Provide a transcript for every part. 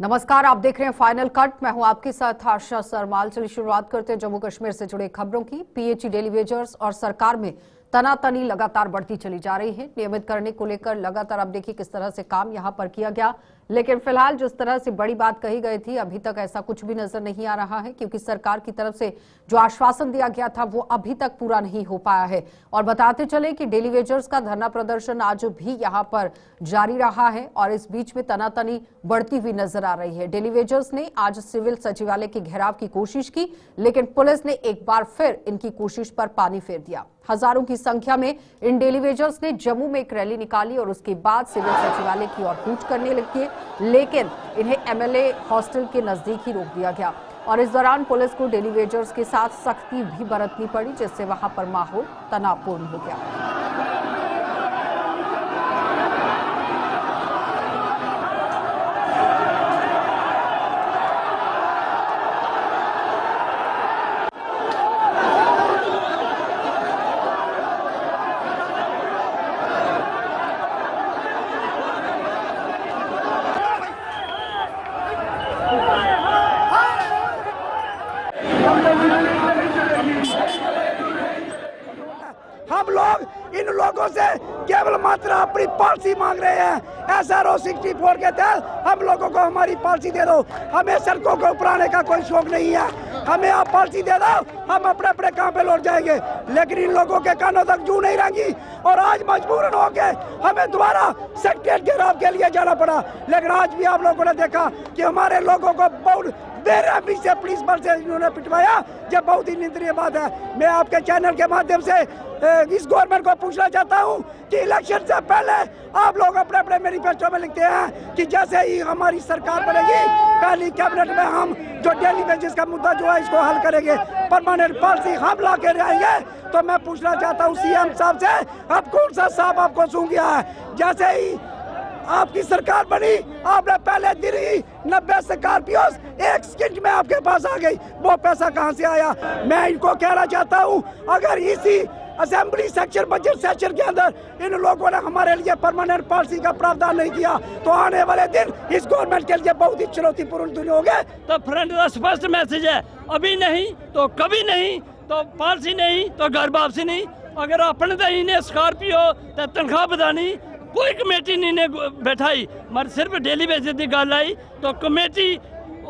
नमस्कार, आप देख रहे हैं फाइनल कट। मैं हूं आपके साथ आशा सरमाल। चलिए शुरुआत करते हैं जम्मू कश्मीर से जुड़े खबरों की। पीएचई डेली वेजर्स और सरकार में तनातनी लगातार बढ़ती चली जा रही है। नियमित करने को लेकर लगातार अब देखिए किस तरह से काम यहां पर किया गया, लेकिन फिलहाल जिस तरह से बड़ी बात कही गई थी अभी तक ऐसा कुछ भी नजर नहीं आ रहा है, क्योंकि सरकार की तरफ से जो आश्वासन दिया गया था वो अभी तक पूरा नहीं हो पाया है। और बताते चले कि डेली वेजर्स का धरना प्रदर्शन आज भी यहां पर जारी रहा है और इस बीच में तनातनी बढ़ती हुई नजर आ रही है। डेली वेजर्स ने आज सिविल सचिवालय के घेराव की कोशिश की, लेकिन पुलिस ने एक बार फिर इनकी कोशिश पर पानी फेर दिया। हजारों की संख्या में इन डेली वेजर्स ने जम्मू में एक रैली निकाली और उसके बाद सिविल सचिवालय की ओर कूच करने लगे, लेकिन इन्हें एमएलए हॉस्टल के नजदीक ही रोक दिया गया और इस दौरान पुलिस को डेली वेजर्स के साथ सख्ती भी बरतनी पड़ी, जिससे वहां पर माहौल तनावपूर्ण हो गया। हम लोग इन लोगों से केवल मात्र अपनी पॉलिसी मांग रहे हैं। SRO 64 के तहत हम लोगों को हमारी पॉलिसी दे दो। हमें सड़कों को उपराने का कोई शौक नहीं है। हमें आप पॉलिसी दे दो, हम अपने अपने काम पे लौट जाएंगे। लेकिन इन लोगों के कानों तक जू नहीं रहेंगी और आज मजबूरन होके हमें दोबारा सेक्रेटरीट घेराव के लिए जाना पड़ा। लेकिन आज भी आप लोगों ने देखा कि हमारे लोगों को बहुत बेरहमी से पुलिस बल से इन्होंने पिटवाया। यह बहुत ही निंदनीय बात है। मैं आपके चैनल के माध्यम से इस गवर्नमेंट को पूछना चाहता हूं कि इलेक्शन से पहले आप लोग अपने अपने मैनिफेस्टो में लिखते हैं कि जैसे ही हमारी सरकार बनेगी पहली कैबिनेट में हम जो डेली वेजेस का मुद्दा जो है इसको हल करेंगे, परमानेंट पॉलिसी हम ला के आएंगे। तो मैं पूछना चाहता हूँ सीएम साहब से, अब कौन सा साहब आपको सूंघ गया है? जैसे ही आपकी सरकार बनी आपने पहले दिन ही 90 स्कॉर्पियोस एक स्किंट में आपके पास आ गई। वो पैसा कहां से आया? मैं इनको कहना चाहता हूं, अगर इसी असेंबली सेक्शन बजट सेशन के अंदर इन लोगों ने हमारे लिए परमानेंट पॉलिसी का प्रावधान नहीं किया तो आने वाले दिन इस गवर्नमेंट के लिए बहुत ही चुनौतीपूर्ण दिन होंगे। तो फ्रंट का स्पष्ट मैसेज है, अभी नहीं तो कभी नहीं, तो पॉलिसी नहीं तो घर वापसी नहीं। अगर अपने तो इन्हें स्कॉर्पियो तो तनख्वाह बधानी, कोई कमेटी नहीं ने बैठाई, मगर सिर्फ डेली बेसिस की गल आई तो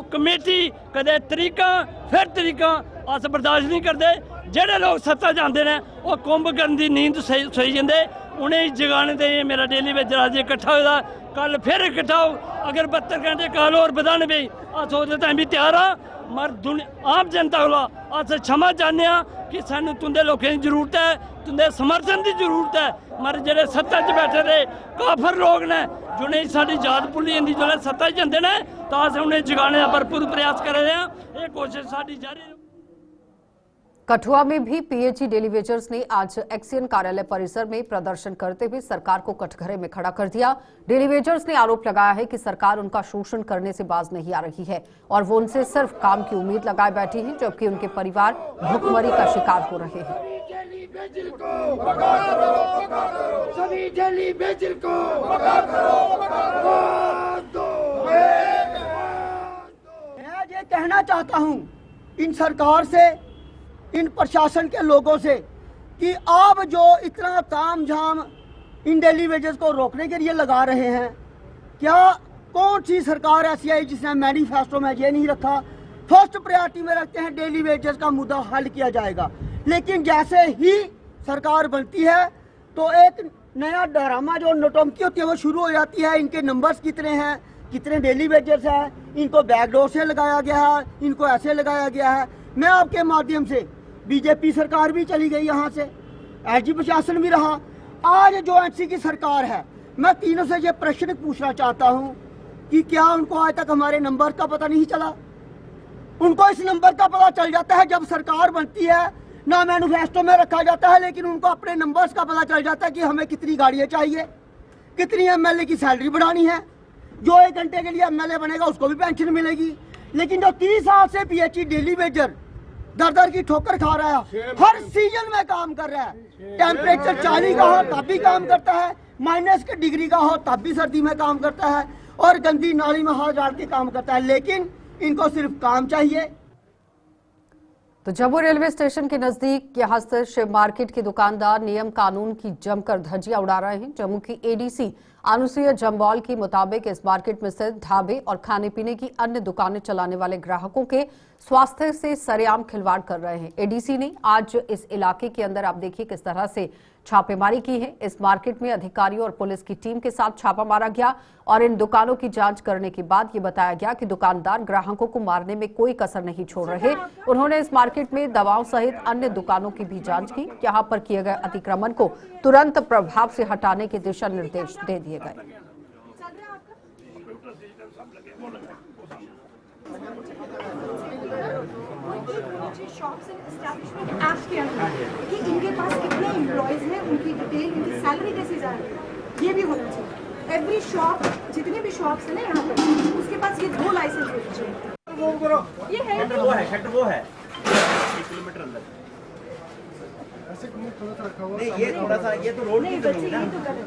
कमेटी कदे तरीका फिर तरीका अस बर्दाश्त नहीं करते। जेडे लोग सत्ता चाहते हैं वो कुंभकर्ण की नींद सोई जाते, उन्हें जगाने दे। मेरा डेली वेजर अज इकट्ठा होगा, कल फिर इकट्ठा हो। अगर 72 घंटे कल और बधाने पे अस ओहदे ताईं भी तैयार हाँ, मगर आम जनता कोला अस क्षमा चाहते हैं कि सानू तुंदे लोगों की जरूरत है, तुंदे समर्थन की जरूरत है। मगर जेडे सत्ता च बैठे रहे काफर लोग ने जिन्हें साड़ी जात भुली जाती, जो सत्ता च जाते हैं तो अस उन्हें जगाने का भरपूर प्रयास कर रहे हैं। ये कोशिश साड़ी जारी। कठुआ में भी पीएचई डेली वेजर्स ने आज एक्सियन कार्यालय परिसर में प्रदर्शन करते हुए सरकार को कटघरे में खड़ा कर दिया। डेली वेजर्स ने आरोप लगाया है कि सरकार उनका शोषण करने से बाज नहीं आ रही है और वो उनसे सिर्फ काम की उम्मीद लगाए बैठी है, जबकि उनके परिवार भुखमरी का शिकार हो रहे हैं। मैं ये कहना चाहता हूँ इन सरकार से, इन प्रशासन के लोगों से कि आप जो इतना तामझाम इन डेली वेजेस को रोकने के लिए लगा रहे हैं, क्या कौन सी सरकार ऐसी आई जिसने मैनिफेस्टो में ये नहीं रखा? फर्स्ट प्रायोरिटी में रखते हैं डेली वेजेस का मुद्दा हल किया जाएगा, लेकिन जैसे ही सरकार बनती है तो एक नया ड्रामा जो नौटंकी होती है वो शुरू हो जाती है। इनके नंबर्स कितने हैं, कितने डेली वेजेस हैं, इनको बैकडोर से लगाया गया है, इनको ऐसे लगाया गया है। मैं आपके माध्यम से, बीजेपी सरकार भी चली गई यहाँ से, एसजी प्रशासन भी रहा, आज जो एनसी की सरकार है, मैं तीनों से ये प्रश्न पूछना चाहता हूँ कि क्या उनको आज तक हमारे नंबर का पता नहीं चला? उनको इस नंबर का पता चल जाता है जब सरकार बनती है, ना मैनिफेस्टो में रखा जाता है, लेकिन उनको अपने नंबर्स का पता चल जाता है कि हमें कितनी गाड़ियाँ चाहिए, कितनी एमएलए की सैलरी बढ़ानी है। जो 1 घंटे के लिए एमएलए बनेगा उसको भी पेंशन मिलेगी, लेकिन जो 30 साल से पीएचई डेली वेजर दर दर की ठोकर खा रहा है, हर सीजन में काम कर रहा है, टेम्परेचर 40 का हो तब भी काम करता है, माइनस के डिग्री का हो तब भी सर्दी में काम करता है, और गंदी नाली में हाथ डाल के काम करता है, लेकिन इनको सिर्फ काम चाहिए। तो जम्मू रेलवे स्टेशन के नजदीक यहां स्थित शिव मार्केट के दुकानदार नियम कानून की जमकर धज्जियां उड़ा रहे हैं। जम्मू की एडीसी अनुसुईया जम्वाल के मुताबिक इस मार्केट में स्थित ढाबे और खाने पीने की अन्य दुकानें चलाने वाले ग्राहकों के स्वास्थ्य से सरेआम खिलवाड़ कर रहे हैं। एडीसी ने आज इस इलाके के अंदर आप देखिए किस तरह से छापेमारी की है। इस मार्केट में अधिकारियों और पुलिस की टीम के साथ छापा मारा गया और इन दुकानों की जांच करने के बाद ये बताया गया कि दुकानदार ग्राहकों को मारने में कोई कसर नहीं छोड़ रहे। उन्होंने इस मार्केट में दवाओं सहित अन्य दुकानों की भी जांच की। यहां पर किए गए अतिक्रमण को तुरंत प्रभाव से हटाने के दिशा निर्देश दे दिए गए। शॉप्स एंड एस्टैब्लिशमेंट एक्ट के अंदर कि इनके पास कितने एम्प्लॉयज हैं, उनकी डिटेल, उनकी सैलरी कैसे जा रही है, ये भी होना चाहिए। एवरी शॉप, जितनी भी शॉप्स है ना यहाँ पर, उसके पास ये 2 लाइसेंस होने चाहिए। ये है वो है 1 किलोमीटर अंदर। नहीं ये थोड़ा सा, ये तो रोड नहीं की बच्चे, जमीन ये है। तो गलत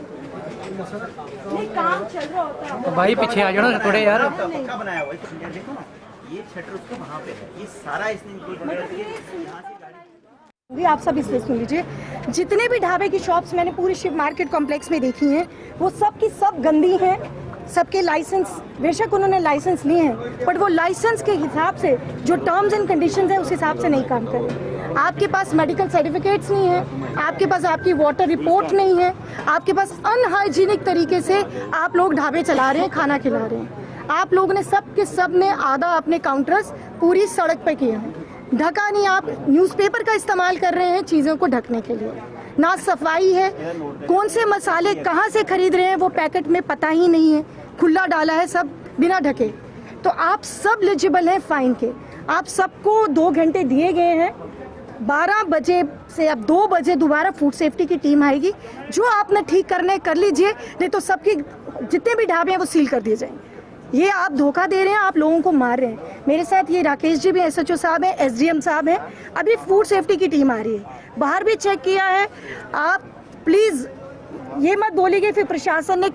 नहीं, काम चल रहा होता है। तो भाई पीछे आ जाओ ना थोड़े यार। पक्का बनाया हुआ है, ये देखो ना, ये शटर उसका वहाँ पे है, ये सारा इसने इंक्लूड कर दिया। यहाँ से गाड़ी भी आप सब इससे सुन लीजिए, जितने भी ढाबे की शॉप्स मैंने पूरी शिव मार्केट कॉम्प्लेक्स में देखी हैं, वो सब की सब गंदी हैं। सबके लाइसेंस, बेशक उन्होंने लाइसेंस लिए हैं, बट वो लाइसेंस के हिसाब से जो टर्म्स एंड कंडीशंस है उस हिसाब से नहीं काम कर रहे। आपके पास मेडिकल सर्टिफिकेट्स नहीं है, आपके पास आपकी वाटर रिपोर्ट नहीं है, आपके पास अनहाइजीनिक तरीके से आप लोग ढाबे चला रहे हैं, खाना खिला रहे हैं। आप लोगों ने सब के सब ने आधा अपने काउंटर्स पूरी सड़क पे किए हैं, ढका नहीं। आप न्यूज़पेपर का इस्तेमाल कर रहे हैं चीज़ों को ढकने के लिए। ना सफाई है, कौन से मसाले कहाँ से खरीद रहे हैं वो पैकेट में पता ही नहीं है, खुला डाला है सब बिना ढके। तो आप सब एलिजिबल हैं फाइन के। आप सबको 2 घंटे दिए गए हैं। 12 बजे से अब 2 बजे दोबारा फूड सेफ्टी की टीम आएगी। जो आपने ठीक करने कर लीजिए, नहीं तो सबकी जितने भी ढाबे हैं वो सील कर दिए जाएंगे। ये आप धोखा दे रहे हैं, आप लोगों को मार रहे हैं। मेरे साथ ये राकेश जी भी, SHO साहब हैं, SDM साहब हैं। अभी फूड सेफ्टी की टीम आ रही है, बाहर भी चेक किया है। आप प्लीज़ ये मत बोलिए फिर प्रशासन ने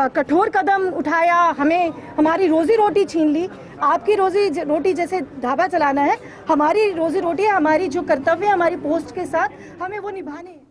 कठोर कदम उठाया, हमें हमारी रोजी रोटी छीन ली। आपकी रोजी रोटी जैसे ढाबा चलाना है, हमारी रोजी रोटी है, हमारी जो कर्तव्य है हमारी पोस्ट के साथ हमें वो निभाने हैं।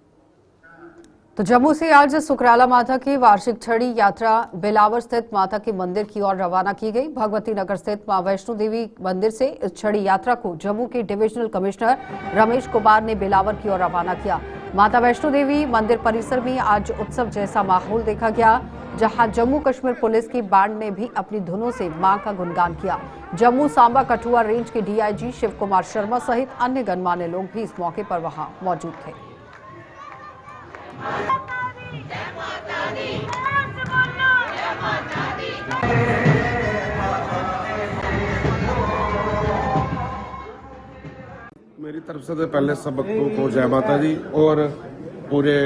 तो जम्मू से आज सुकराला माता की वार्षिक छड़ी यात्रा बेलावर स्थित माता के मंदिर की ओर रवाना की गई। भगवती नगर स्थित मां वैष्णो देवी मंदिर से इस छड़ी यात्रा को जम्मू के डिविजनल कमिश्नर रमेश कुमार ने बेलावर की ओर रवाना किया। माता वैष्णो देवी मंदिर परिसर में आज उत्सव जैसा माहौल देखा गया, जहां जम्मू कश्मीर पुलिस की बैंड ने भी अपनी धुनों से मां का गुणगान किया। जम्मू सांबा कठुआ रेंज के DIG शिव कुमार शर्मा सहित अन्य गणमान्य लोग भी इस मौके पर वहां मौजूद थे। मेरी तरफ से तो पहले सबको को जय माता दी और पूरे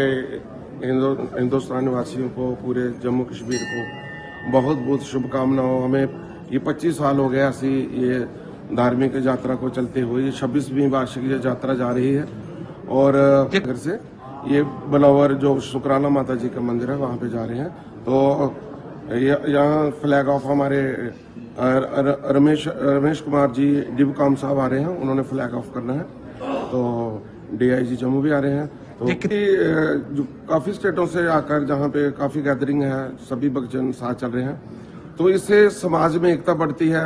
हिंदुस्तान वासियों को, पूरे जम्मू कश्मीर को बहुत बहुत शुभकामनाओं। हमें ये 25 साल हो गया ऐसी ये धार्मिक यात्रा को चलते हुए। ये 26वीं वार्षिक ये यात्रा जा रही है और घर से ये बलौर जो शुक्राला माता जी का मंदिर है वहाँ पे जा रहे हैं। तो यहाँ फ्लैग ऑफ हमारे रमेश कुमार जी डिबकाम साहब आ रहे हैं, उन्होंने फ्लैग ऑफ करना है। तो DIG जम्मू भी आ रहे हैं। तो जो काफ़ी स्टेटों से आकर जहाँ पे काफ़ी गैदरिंग है, सभी भक्तजन साथ चल रहे हैं। तो इससे समाज में एकता बढ़ती है,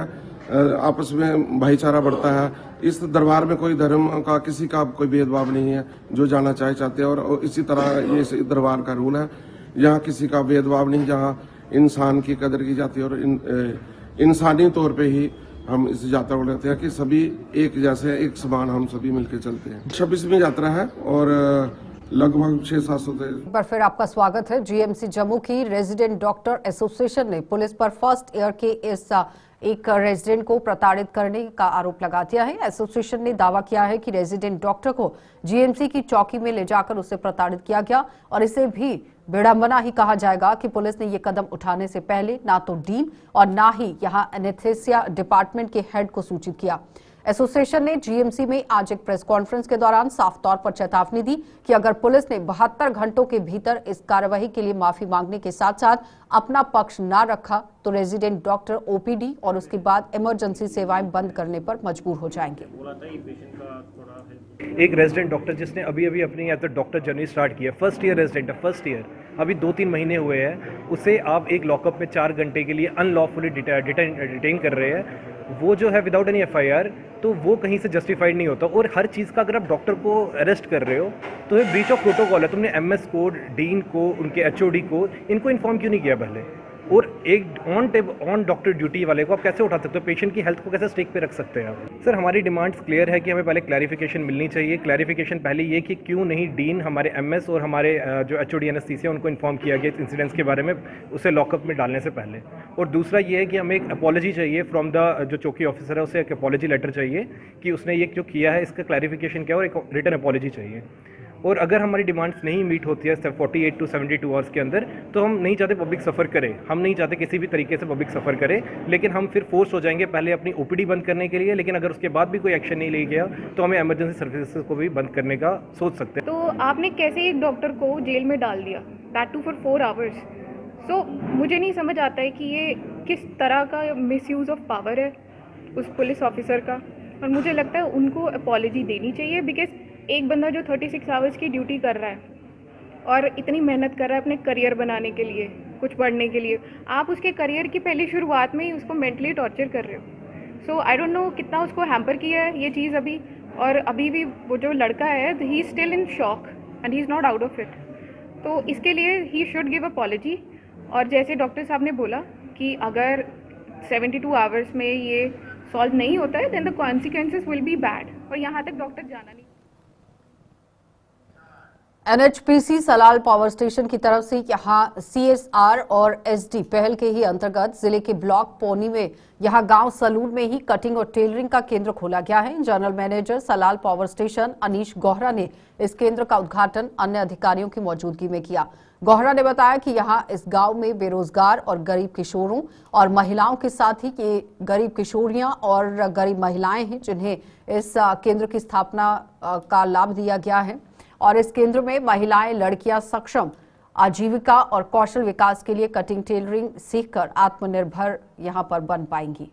आपस में भाईचारा बढ़ता है। इस दरबार में कोई धर्म का, किसी का कोई भेदभाव नहीं है, जो जाना चाहते हैं। और इसी तरह ये इस दरबार का रूल है, यहाँ किसी का भेदभाव नहीं, जहाँ इंसान की कदर की जाती है। और इंसानी तौर पे ही हम इस यात्रा को लेते हैं कि सभी एक जैसे, एक समान हम सभी मिलकर चलते हैं। 26वीं यात्रा है और लगभग 600-700 एक बार फिर आपका स्वागत है। GMC जम्मू की रेजिडेंट डॉक्टर एसोसिएशन ने पुलिस पर फर्स्ट ईयर के इस एक रेजिडेंट को प्रताड़ित करने का आरोप लगा दिया है। एसोसिएशन ने दावा किया है कि रेजिडेंट डॉक्टर को GMC की चौकी में ले जाकर उसे प्रताड़ित किया गया और इसे भी विडंबना ही कहा जाएगा कि पुलिस ने ये कदम उठाने से पहले ना तो डीन और ना ही यहां एनेस्थेसिया डिपार्टमेंट के हेड को सूचित किया। एसोसिएशन ने जीएमसी में आज एक प्रेस कॉन्फ्रेंस के दौरान साफ तौर पर चेतावनी दी कि अगर पुलिस ने 72 घंटों के भीतर इस कार्रवाई के लिए माफी मांगने के साथ साथ अपना पक्ष न रखा तो रेजिडेंट डॉक्टर ओपीडी और उसके बाद इमरजेंसी सेवाएं बंद करने पर मजबूर हो जाएंगे। एक रेजिडेंट डॉक्टर जिसने अभी अपनी as a doctor journey start की है, फर्स्ट ईयर रेजिडेंट है, फर्स्ट ईयर, अभी 2-3 महीने हुए हैं, उसे आप एक लॉकअप में 4 घंटे के लिए अनलॉफुली डिटेन कर रहे हैं। वो जो है विदाउट एनी एफआईआर, तो वो कहीं से जस्टिफाइड नहीं होता। और हर चीज़ का अगर आप डॉक्टर को अरेस्ट कर रहे हो तो ये ब्रीच ऑफ प्रोटोकॉल है। तुमने एमएस को, डीन को, उनके एचओडी को, इनको इन्फॉर्म क्यों नहीं किया पहले? और एक ऑन डॉक्टर ड्यूटी वाले को आप कैसे उठा सकते हो? पेशेंट की हेल्थ को कैसे स्टेक पे रख सकते हैं आप? सर, हमारी डिमांड्स क्लियर है कि हमें पहले क्लैरिफिकेशन मिलनी चाहिए। क्लैरिफिकेशन पहले ये कि क्यों नहीं डीन, हमारे एमएस और हमारे जो एचओडी एनेस्थीसिया उनको इन्फॉर्म किया गया इस इंसिडेंट्स के बारे में उसे लॉकअप में डालने से पहले। और दूसरा ये है कि हमें एक अपॉलॉजी चाहिए फ्रॉम द जो चौकी ऑफिसर है, उसे एक अपॉलॉजी लेटर चाहिए कि उसने ये जो किया है इसका क्लैरिफिकेशन क्या है, और एक रिटन अपॉलॉजी चाहिए। और अगर हमारी डिमांड्स नहीं मीट होती है 48 to 72 आवर्स के अंदर, तो हम नहीं चाहते पब्लिक सफ़र करे, हम नहीं चाहते किसी भी तरीके से पब्लिक सफ़र करे, लेकिन हम फिर फोर्स हो जाएंगे पहले अपनी ओपीडी बंद करने के लिए। लेकिन अगर उसके बाद भी कोई एक्शन नहीं लिया गया तो हमें इमरजेंसी सर्विसेज को भी बंद करने का सोच सकते हैं। तो आपने कैसे एक डॉक्टर को जेल में डाल दिया, दैट टू फॉर 4 आवर्स? सो मुझे नहीं समझ आता है कि ये किस तरह का मिसयूज़ ऑफ पावर है उस पुलिस ऑफिसर का। और मुझे लगता है उनको अपॉलॉजी देनी चाहिए, बिकॉज एक बंदा जो 36 आवर्स की ड्यूटी कर रहा है और इतनी मेहनत कर रहा है अपने करियर बनाने के लिए, कुछ पढ़ने के लिए, आप उसके करियर की पहली शुरुआत में ही उसको मेंटली टॉर्चर कर रहे हो। सो आई डोंट नो कितना उसको हैम्पर किया है ये चीज़ अभी। और अभी भी वो जो लड़का है, he is still in shock and he is not out of it. तो इसके लिए ही शुड गिव अपॉलॉजी। और जैसे डॉक्टर साहब ने बोला कि अगर 72 आवर्स में ये सॉल्व नहीं होता है then the consequences will be bad. और यहाँ तक डॉक्टर जाना नहीं। एनएचपीसी सलाल पावर स्टेशन की तरफ से यहां सीएसआर और एसडी पहल के ही अंतर्गत जिले के ब्लॉक पौनी में यहां गांव सलून में ही कटिंग और टेलरिंग का केंद्र खोला गया है। General manager Salal power station Anish Gohra ने इस केंद्र का उद्घाटन अन्य अधिकारियों की मौजूदगी में किया। गोहरा ने बताया कि यहां इस गांव में बेरोजगार और गरीब किशोरों और महिलाओं के साथ ही ये गरीब किशोरियां और गरीब महिलाएं हैं जिन्हें इस केंद्र की स्थापना का लाभ दिया गया है। और इस केंद्र में महिलाएं, लड़कियां सक्षम आजीविका और कौशल विकास के लिए कटिंग टेलरिंग सीखकर आत्मनिर्भर यहां पर बन पाएंगी।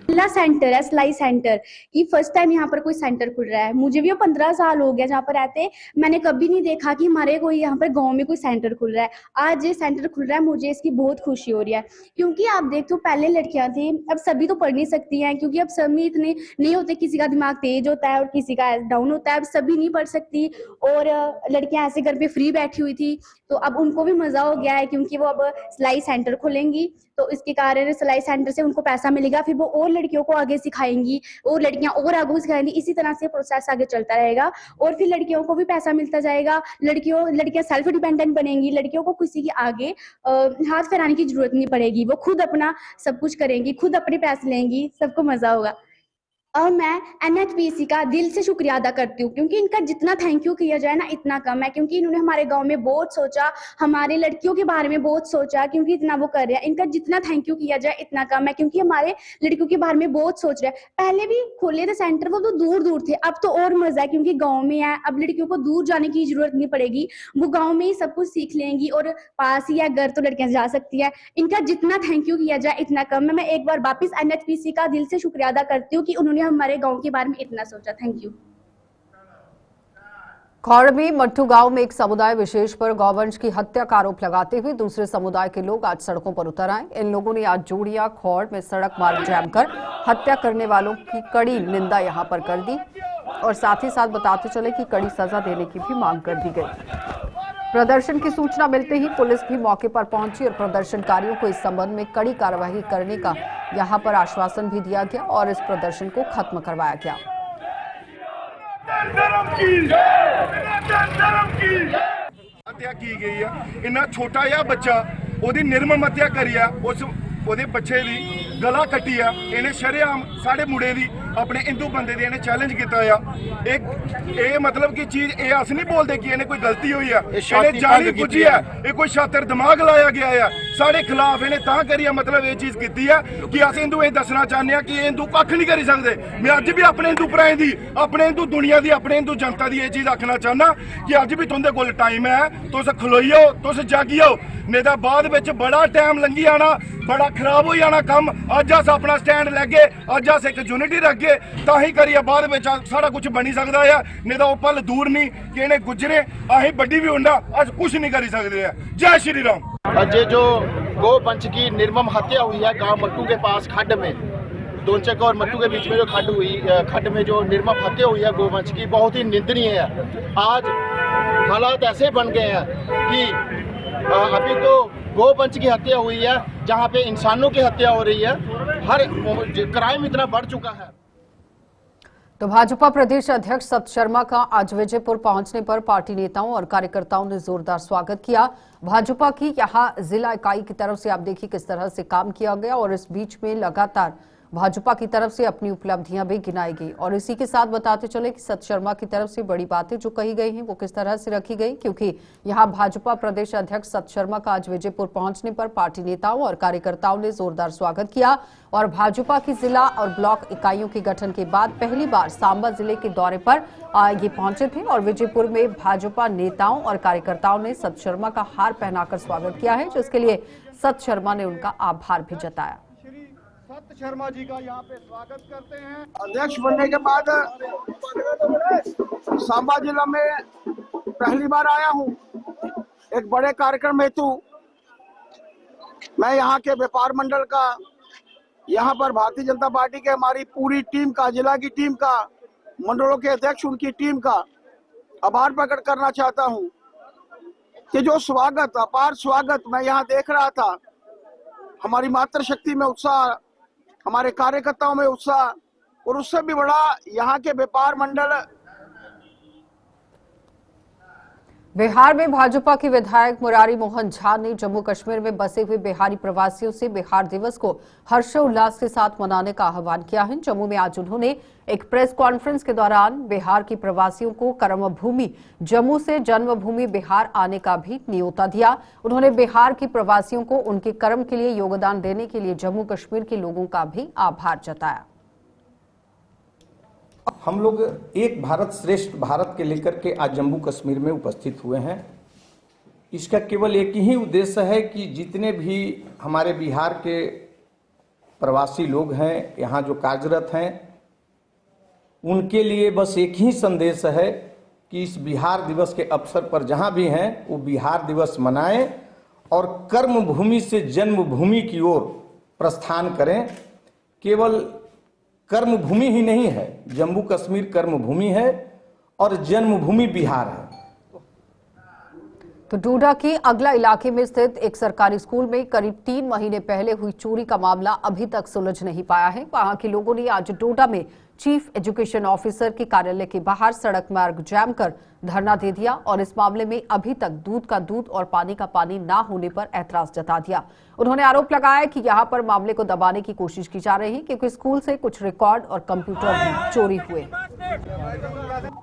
पहला सेंटर है सिलाई सेंटर कि फर्स्ट टाइम यहाँ पर कोई सेंटर खुल रहा है। मुझे भी 15 साल हो गया जहाँ पर रहते, मैंने कभी नहीं देखा कि हमारे कोई यहाँ पर गांव में कोई सेंटर खुल रहा है। आज ये सेंटर खुल रहा है, मुझे इसकी बहुत खुशी हो रही है। क्योंकि आप देखो पहले लड़कियां थी, अब सभी तो पढ़ नहीं सकती हैं क्योंकि अब सभी इतने नहीं होते, किसी का दिमाग तेज होता है और किसी का डाउन होता है। अब सभी नहीं पढ़ सकती और लड़कियां ऐसे घर पे फ्री बैठी हुई थी, तो अब उनको भी मजा हो गया है क्योंकि वो अब सिलाई सेंटर खोलेंगी। तो इसके कारण सिलाई सेंटर से उनको पैसा मिलेगा, फिर वो और लड़कियों को आगे सिखाएंगी और लड़कियां और आगे सिखाएंगी। इसी तरह से प्रोसेस आगे चलता रहेगा और फिर लड़कियों को भी पैसा मिलता जाएगा। लड़कियां सेल्फ डिपेंडेंट बनेंगी, लड़कियों को किसी के आगे हाथ फैलाने की जरूरत नहीं पड़ेगी, वो खुद अपना सब कुछ करेंगी, खुद अपने पैसे लेंगी, सबको मजा होगा। और मैं एनएचपीसी का दिल से शुक्रिया अदा करती हूँ क्योंकि इनका जितना थैंक यू किया जाए ना इतना कम है, क्योंकि इन्होंने हमारे गांव में बहुत सोचा, हमारे लड़कियों के बारे में बहुत सोचा, क्योंकि इतना वो कर रहे हैं। इनका जितना थैंक यू किया जाए इतना कम है क्योंकि हमारे लड़कियों के बारे में बहुत सोच रहे हैं। पहले भी खोले थे सेंटर, वो तो दूर दूर थे, अब तो और मजा है क्योंकि गाँव में है। अब लड़कियों को दूर जाने की जरूरत नहीं पड़ेगी, वो गाँव में ही सब कुछ सीख लेंगी और पास ही है घर, तो लड़कियां जा सकती है। इनका जितना थैंक यू किया जाए इतना कम है। मैं एक बार वापिस एनएचपीसी का दिल से शुक्रिया अदा करती हूँ कि उन्होंने हमारे गाँव के बारे में इतना सोचा। Thank you. खौड़ में मट्टू गांव में एक समुदाय विशेष पर गौवंश की हत्या का आरोप लगाते हुए दूसरे समुदाय के लोग आज सड़कों पर उतर आए। इन लोगों ने आज जोड़िया खौड़ में सड़क मार्ग जाम कर हत्या करने वालों की कड़ी निंदा यहां पर कर दी और साथ ही साथ बताते चले कि कड़ी सजा देने की भी मांग कर दी गई। प्रदर्शन की सूचना मिलते ही पुलिस भी मौके पर पहुंची और प्रदर्शनकारियों को इस संबंध में कड़ी कार्रवाई करने का यहां पर आश्वासन भी दिया गया और इस प्रदर्शन को खत्म करवाया गया। हत्या की गई है, इन्ना छोटा जिहा बच्चा ओदी निर्मम हत्या करी है, उस ओदे बच्चे दी गला कट्टी है, इन्हें शरेआम साढ़े मुंडे दी अपने हिंदू बंदे दे इहने चैलेंज किया एक मतलब की चीज ये अस नहीं बोलते कि इन्हें कोई गलती हुई है, इन्हें जानी बुझी है, ये कोई शातिर दिमाग लाया गया है साढ़े खिलाफ इन्हें तां करिए मतलब ये चीज की है कि अस हिंदू दसना चाहते हैं कि हिंदू कख नहीं करी सकते। मैं अज भी अपने हिंदू भराएं दी, अपने हिंदू दुनिया की, अपने हिंदू जनता की ये चीज आखना चाहना कि अज भी तुंदे कोल टाइम है, तुस खलोइयो, तुस जागियो, नहीं तो बाद विच बड़ा टाइम लंघी आना, बड़ा खराब हो जाना काम। अज अस अपना स्टैंड लैगे, अज अस एक यूनिटी रखगे तां ही करिए बाद विच सारा कुछ बनी सकता है, नहीं तो वो पल दूर नहीं कि इन्हें गुजरे अं बड़ी भी होना अज कुछ नहीं करी सकते हैं। जय श्री राम। आज जो गोवंश की निर्मम हत्या हुई है गांव मट्टू के पास खड्ड में, दोनचक और मट्टू के बीच में जो खड्ड में जो निर्मम हत्या हुई है गोवंश की, बहुत ही निंदनीय है। आज हालात ऐसे बन गए हैं कि अभी तो गोवंश की हत्या हुई है जहां पे इंसानों की हत्या हो रही है, हर क्राइम इतना बढ़ चुका है। तो भाजपा प्रदेश अध्यक्ष सत शर्मा का आज विजयपुर पहुंचने पर पार्टी नेताओं और कार्यकर्ताओं ने जोरदार स्वागत किया। भाजपा की यहां जिला इकाई की तरफ से आप देखिए किस तरह से काम किया गया और इस बीच में लगातार भाजपा की तरफ से अपनी उपलब्धियां भी गिनाई गई। और इसी के साथ बताते चले कि सत शर्मा की तरफ से बड़ी बातें जो कही गई हैं वो किस तरह से रखी गई, क्योंकि यहां भाजपा प्रदेश अध्यक्ष सत शर्मा का आज विजयपुर पहुंचने पर पार्टी नेताओं और कार्यकर्ताओं ने जोरदार स्वागत किया। और भाजपा की जिला और ब्लॉक इकाइयों के गठन के बाद पहली बार सांबा जिले के दौरे पर ये पहुंचे थे और विजयपुर में भाजपा नेताओं और कार्यकर्ताओं ने सत शर्मा का हार पहनाकर स्वागत किया है, जिसके लिए सत शर्मा ने उनका आभार भी जताया। सत शर्मा जी का यहाँ पे स्वागत करते हैं। अध्यक्ष बनने के बाद सांबा जिला में पहली बार आया हूँ एक बड़े कार्यक्रम हेतु। मैं यहाँ के व्यापार मंडल का, यहाँ पर भारतीय जनता पार्टी के हमारी पूरी टीम का, जिला की टीम का, मंडलों के अध्यक्ष उनकी टीम का आभार प्रकट करना चाहता हूँ कि जो स्वागत, अपार स्वागत मैं यहाँ देख रहा था, हमारी मातृशक्ति में उत्साह, हमारे कार्यकर्ताओं में उत्साह, और उससे भी बड़ा यहाँ के व्यापार मंडल। बिहार में भाजपा के विधायक मुरारी मोहन झा ने जम्मू कश्मीर में बसे हुए बिहारी प्रवासियों से बिहार दिवस को हर्षोल्लास के साथ मनाने का आह्वान किया है। जम्मू में आज उन्होंने एक प्रेस कॉन्फ्रेंस के दौरान बिहार के प्रवासियों को कर्मभूमि जम्मू से जन्मभूमि बिहार आने का भी न्योता दिया। उन्होंने बिहार के प्रवासियों को उनके कर्म के लिए योगदान देने के लिए जम्मू कश्मीर के लोगों का भी आभार जताया। हम लोग एक भारत श्रेष्ठ भारत के लेकर के आज जम्मू कश्मीर में उपस्थित हुए हैं। इसका केवल एक ही उद्देश्य है कि जितने भी हमारे बिहार के प्रवासी लोग हैं, यहाँ जो कार्यरत हैं, उनके लिए बस एक ही संदेश है कि इस बिहार दिवस के अवसर पर जहाँ भी हैं वो बिहार दिवस मनाएं और कर्म भूमि से जन्मभूमि की ओर प्रस्थान करें। केवल कर्म भूमि ही नहीं है, जम्मू कश्मीर कर्म भूमि है और जन्मभूमि बिहार है। तो डोडा के अगला इलाके में स्थित एक सरकारी स्कूल में करीब 3 महीने पहले हुई चोरी का मामला अभी तक सुलझ नहीं पाया है। वहां के लोगों ने आज डोडा में चीफ एजुकेशन ऑफिसर के कार्यालय के बाहर सड़क मार्ग जाम कर धरना दे दिया और इस मामले में अभी तक दूध का दूध और पानी का पानी ना होने पर ऐतराज जता दिया। उन्होंने आरोप लगाया कि यहां पर मामले को दबाने की कोशिश की जा रही है, क्योंकि स्कूल से कुछ रिकॉर्ड और कंप्यूटर भी चोरी हुए।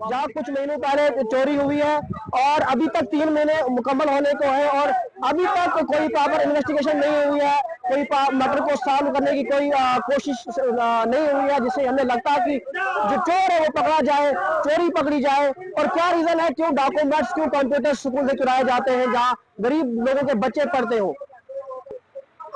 जहाँ कुछ महीनों पहले चोरी हुई है और अभी तक 3 महीने मुकम्मल होने को है और अभी तक कोई प्रॉपर इन्वेस्टिगेशन नहीं हुई है, कोई मैटर को सॉल्व करने की कोई कोशिश नहीं हुई है, जिससे हमें लगता है कि जो चोर है वो पकड़ा जाए, चोरी पकड़ी जाए। और क्या रीजन है, क्यों डॉक्यूमेंट्स, क्यों कंप्यूटर स्कूल से चुराए जाते हैं जहाँ गरीब लोगों के बच्चे पढ़ते हो।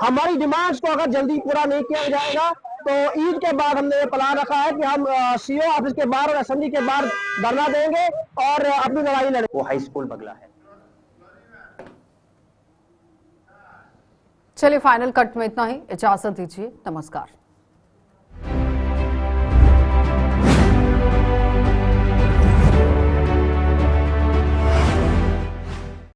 हमारी डिमांड्स को अगर जल्दी पूरा नहीं किया जाएगा तो ईद के बाद हमने ये प्लान रखा है कि हम सीओ ऑफिस के बाहर और असेंबली के बाहर धरना देंगे और अपनी लड़ाई लड़ेंगे। वो हाई स्कूल बगला है। चलिए फाइनल कट में इतना ही, इजाजत दीजिए, नमस्कार।